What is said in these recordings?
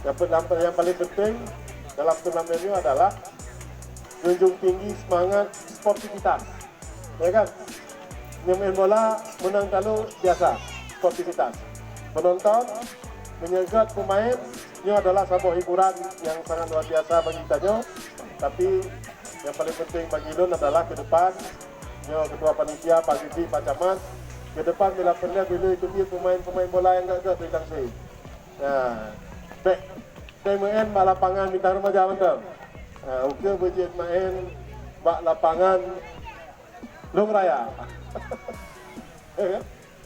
Yang paling penting dalam turnamen ini adalah junjung tinggi semangat sportivitas, ya kan? Yang main bola menang kalah biasa, sportivitas. Menonton, menyegat pemain, ini adalah sebuah hiburan yang sangat luar biasa bagi kita. Tapi yang paling penting bagi Lun adalah ke depan, ketua panitia, Pak Gigi, Pak Camat, ke depan bila pernah ikuti pemain bola yang gagah bintang saya. Nah, baik, saya main bak lapangan bintang remaja betul. Uke berjit main bak lapangan Long Raya.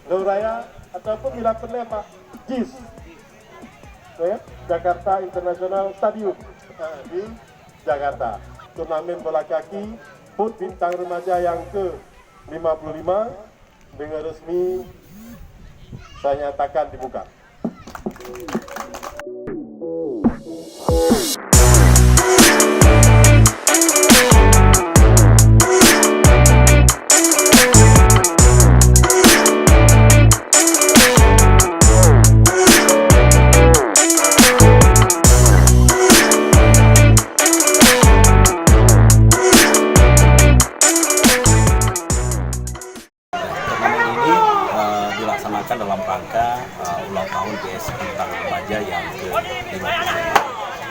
Long Raya ataupun bila pernah Pak JIS, Jakarta International Stadium di Jakarta. Turnamen bola kaki PUT bintang remaja yang ke-55 dengan resmi saya nyatakan dibuka. Dilaksanakan dalam rangka ulang tahun BS Bintang Remaja yang ke-55.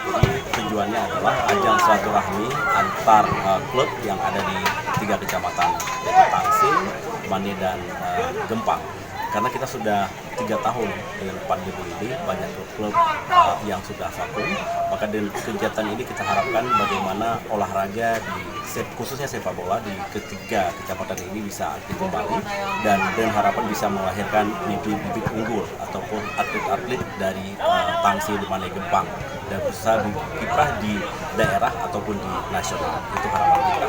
Jadi tujuannya adalah ajang silaturahmi antar klub yang ada di 3 kecamatan, yaitu Tangsing, Mane, dan Gempang. Karena kita sudah 3 tahun dengan pandemi ini, banyak klub yang sudah vakum, maka dengan kegiatan ini kita harapkan bagaimana olahraga khususnya sepak bola di ketiga kecamatan ini bisa aktif kembali, dan dengan harapan bisa melahirkan bibit-bibit unggul ataupun atlet-atlet dari Tangsing, Mane, Gempang, dan bisa kiprah di daerah ataupun di nasional. Itu harapan kita.